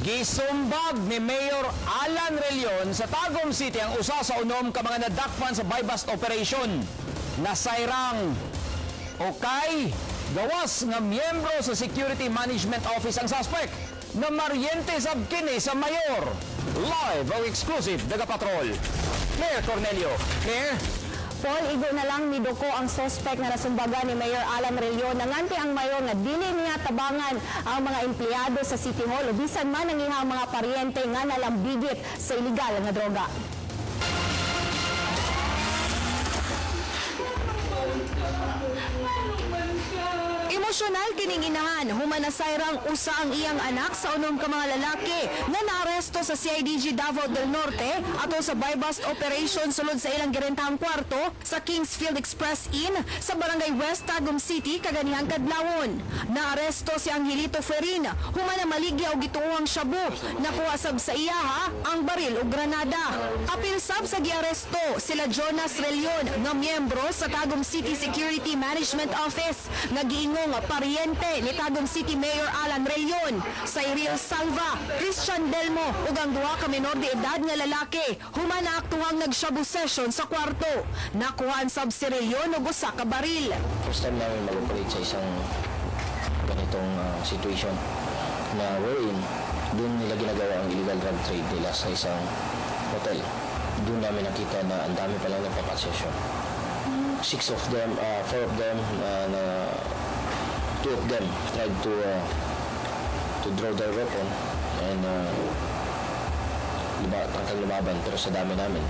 Gisumbag ni Mayor Alan Relion sa Tagum City ang usa sa unom ka mga nadakpan sa buy-bust operation. Nasayrang okay, gawas nga miyembro sa Security Management Office ang suspect na maryente sab kini sa mayor. Live o exclusive daga patrol. Claire Cornelio. Claire? Paul, igo na lang ni Doko ang suspect na nasumbagan ni Mayor Alan Relion. Nanganti ang mayor nga dili niya tabangan ang mga empleyado sa City Hall o bisan man ang ihang mga paryente nga nalambigit sa iligal nga droga. Emosyonal kining inahan, humanasayrang usa ang iyang anak sa unom ka mga lalaki nga naaresto sa CIDG Davao del Norte ato sa buy-bust operation sulod sa ilang girentahang kwarto sa Kingsfield Express Inn sa Barangay West, Tagum City, kaganihang kadlawon. Naaresto si Angelito Ferin, humana maligya og gituohang shabu, nakuha sab sa iyaha ang baril ug granada. Apil sab sa giaresto sila Jonas Relion nga miyembro sa Tagum City Security Management Office nga giingong paryente ni Tagum City Mayor Alan Relion, Cyril Salva, Christian Delmo ug ang duha ka menor de edad nga lalaki humana aktuhang nagshabu session sa kwarto. Nakuhaan sab si Relion og usa ka baril. First time namin mag-operate sa isang ganitong situation na wherein doon nila ginagawa ang illegal drug trade nila sa isang hotel. Doon namin nakita na ang dami palang nagpapasession. 6 of them, 4 of them, 2 of them tried to draw their weapon and tangkang lumaban, pero sa dami namin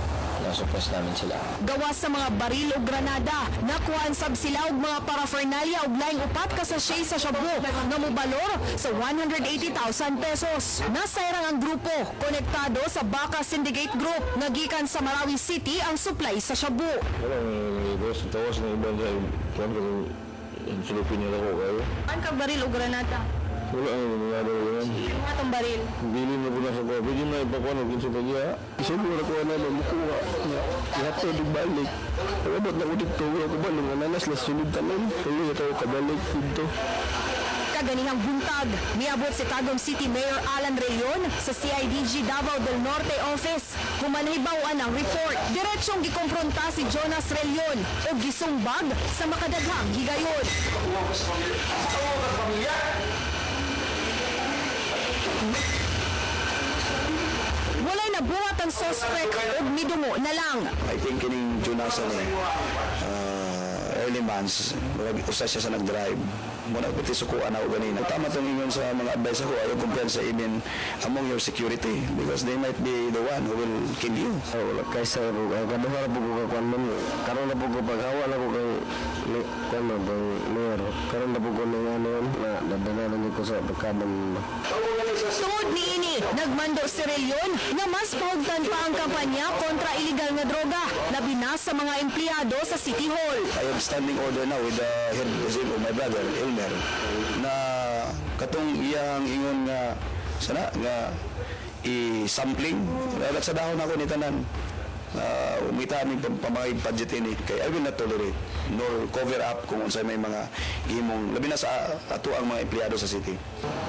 nasuppress namin sila. Gawas sa mga baril o granada, nakuhaan sab sila og mga paraphernalia og laing upat ka sachet sa shabu nga mobalor sa 180,000 pesos. Nasayrang ang grupo konektado sa Baka Syndicate Group nga gikan sa Marawi City ang supply sa shabu. Wala may boss, tawas na ibang sa kuwan ko yung silupin nila ko kayo. An kang baril o granada? Wala ang nangyari ko yan. Ano atong baril? Bili na po na sa kuwa. Pwede na ipakuan ang kinsa pa niya. Isa ko na kuha na mamukuha. Ihato di balik. Pagabot na ko dito. Wala ko ba nung ananas na sunod tanan. Kaya ito kabalik dito. Kaganihang buntag, miabot si Tagum City Mayor Alan Relion sa CIDG Davao del Norte Office. Humanhibawan ang report. Diretsong gikompronta si Jonas Relion o gisumbag sa makadaghang higayon. Walay nabuhat ang suspect o midungo na lang. I think kining Jonasan early months, usa siya sa nag-drive. Muna pati sukuan ako ganina. Tama itong ingon sa mga advice ako, ayaw kumpiyansa even among your security because they might be the one who will kill you. Wala kaysa ko. Kaduha na po ko kakuan nun. Karoon na po ko paghawa na ko kay kano bang mayor. Karoon na po ko na ano na nadanalan ko sa pagkaban. Tungod niini, nagmando si Relion na mas pahugdan pa ang kampanya kontra iligal nga droga, labi na sa mga empleyado sa City Hall. I have standing order now with the head of my brother, Elmer, na katong iyang ingon nga sana nga i-sampling. Sa dahon ako ni tanan. Umita aming pamangay budget ini kay I will not tolerate nor cover up kung unsay may mga gihimong labi na sa ato ang mga empleyado sa city.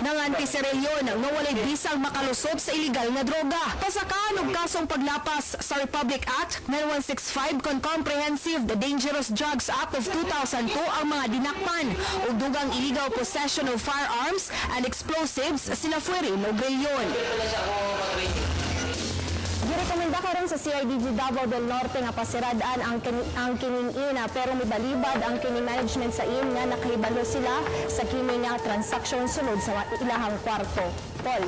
Nanganti si Relion nga walay bisang makalusot sa iligal nga droga. Pasakaan og kasong paglapas sa Republic Act 9165 kon Comprehensive the Dangerous Drugs Act of 2002 ang mga dinakpan ug dugang illegal possession of firearms and explosives sila Ferin ug Relion. Girekomenda karon sa CIDG Davao del Norte nga pasiradaan ang kining ina pero mibalibad ang kining management sa in nga nakahibalo sila sa kining nga transaction sulod sa ilahang kwarto. Paul.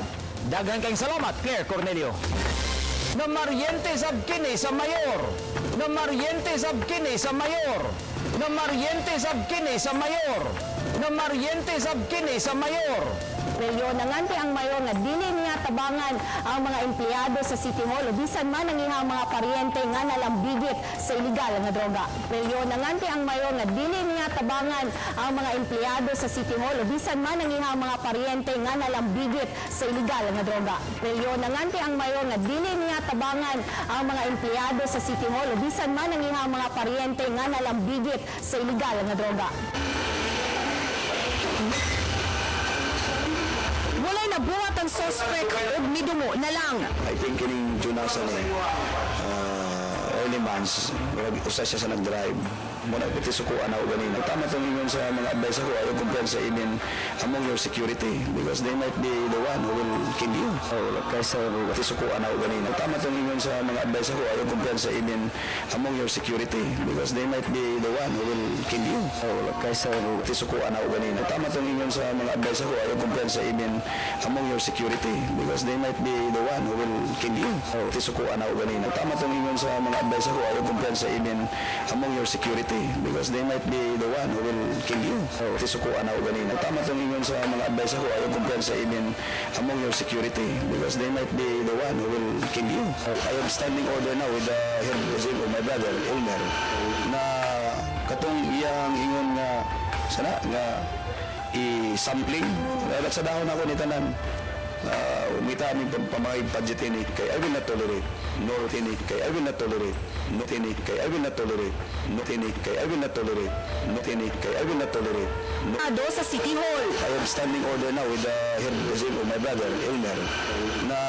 Daghan kayong salamat, Claire Cornelio. Na maryente sab kini sa mayor. Na maryente sab kini sa mayor. Na maryente sab kini sa mayor. Na maryente sab kini sa mayor. Relion, nanganti ang mayor nga dili niya tabangan ang mga empleyado sa City Hall o bisan man ang ihang mga paryente nga nalambigit sa iligal nga droga. Relion, nanganti ang mayor nga dili niya tabangan ang mga empleyado sa City Hall o bisan man ang ihang mga paryente nga nalambigit sa iligal nga droga. Relion, nanganti ang mayor nga dili niya tabangan ang mga empleyado sa City Hall o bisan man ang ihang mga paryente nga nalambigit sa iligal nga droga. Walay nabuhat ang suspect ug midungo na lang. I think kining Junasan early months, usa siya sa nag-drive. Muna iti sukuan ako ganina. Tama itong ingon sa mga advice ako, ayaw kumpiyansa in among your security because they might be the one who will kill you. Kaysa iti sukuan ako ganina. Tama itong ingon sa mga advice ako, ayaw kumpiyansa in among your security because they might be the one who will kill you. Kaysa iti sukuan ako ganina. Tama itong ingon sa mga advice ako, ayaw kumpiyansa in among your security because they might be the one who will kill you. Iti sukuan ako ganina. Tama itong ingon sa mga advice ako, ayaw kumpiyansa in among your security because they might be the one who will kill you. Iti sukuan ako ganina. Tama itong ingon sa mga advice ako, ayaw kumpiyansa in among your security because they might be the one who will kill you. I am standing order now with the head regime of my brother, Elmer, na katong iyang ingon nga sana nga i-sampling. Dapat sa dahon ako ni tanan. Umita aming pamay budget ini kay I will not tolerate no ini kay I will not tolerate no ini kay I will not tolerate no ini kay I will not tolerate no ini kay I will not tolerate no. Ado sa City Hall. I am standing order now with the head regime of my brother Elmer na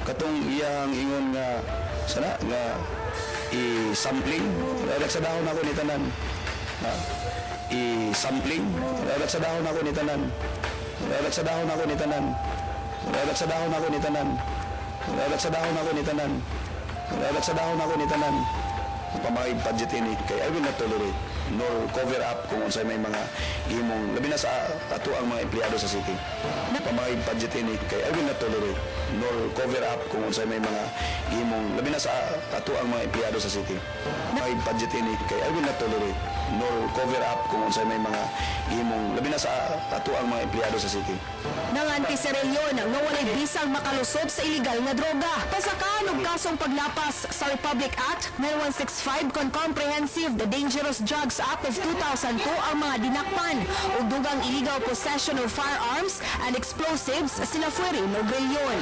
katong iyang ingon nga sana nga i-sampling. Dapat sa dahon ako ni tanan. I-sampling. Dapat sa dahon ako ni tanan. Dapat sa dahon ako ni tanan. Dapat sa dahon ako ni tanan. Dapat sa dahon ako ni tanan. Dapat sa dahon ako ni tanan. Pamay budget ini kay I will not tolerate nor cover up kung unsay may mga imong labi na sa ato ang mga empleyado sa city. Pamay budget ini kay I will not tolerate nor cover up kung unsay may mga imong labi na sa ato ang mga empleyado sa city. Pamay budget ini kay I will not tolerate nor cover up kung unsay may mga imong labi na sa ato ang mga empleyado sa city. Nanganti si Relyon nga walay bisang makalusot sa iligal nga droga. Pasakaan og kasong paglapas sa Republic Act 9165 kon Comprehensive the Dangerous Drugs Act of 2002 ang mga dinakpan ug dugang illegal possession of firearms and explosives sila Fuerin ug Relyon.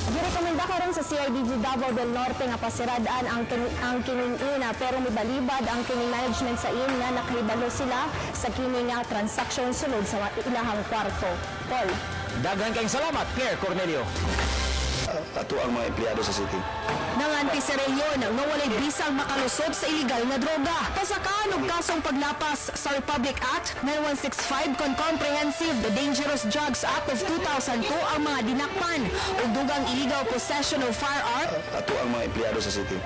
Girekomenda karon sa CIDG Davao del Norte nga pasiradaan ang kining ina pero mibalibad ang kining management sa in nga nakahibalo sila sa kining nga transaction sulod sa ilahang kwarto. Paul. Daghan kayong salamat, Pierre Cornelio. Ato ang mga empleyado sa city. Nanganti si Relyon nga walay bisang makalusot sa iligal nga droga. Pasakaan og kasong paglapas sa Republic Act 9165 kon Comprehensive the Dangerous Drugs Act of 2002 ang mga dinakpan ug dugang illegal possession of firearms. Ato ang mga empleyado sa city.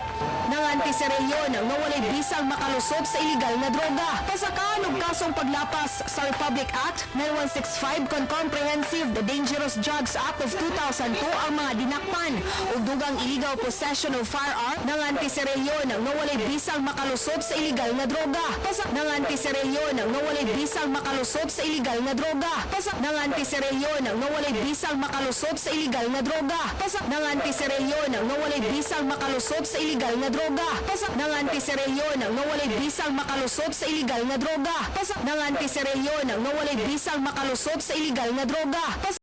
Nanganti si Relyon nga walay bisang makalusot sa iligal nga droga. Pasakaan og kasong paglapas sa Republic Act 9165 kon Comprehensive the Dangerous Drugs Act of 2002 ang mga dinakpan ug dugang illegal possession of firearms. Nanganti si Relyon nga walay bisang makalusot sa iligal nga droga. Nanganti si Relyon nga walay bisang makalusot sa iligal nga droga. Nanganti si Relyon nga walay bisang makalusot sa iligal nga droga. Nanganti si Relyon nga walay bisang makalusot sa iligal nga droga. Nanganti si Relyon nga walay bisang makalusot sa iligal nga droga. Nanganti si Relyon nga walay bisang makalusot sa iligal nga droga.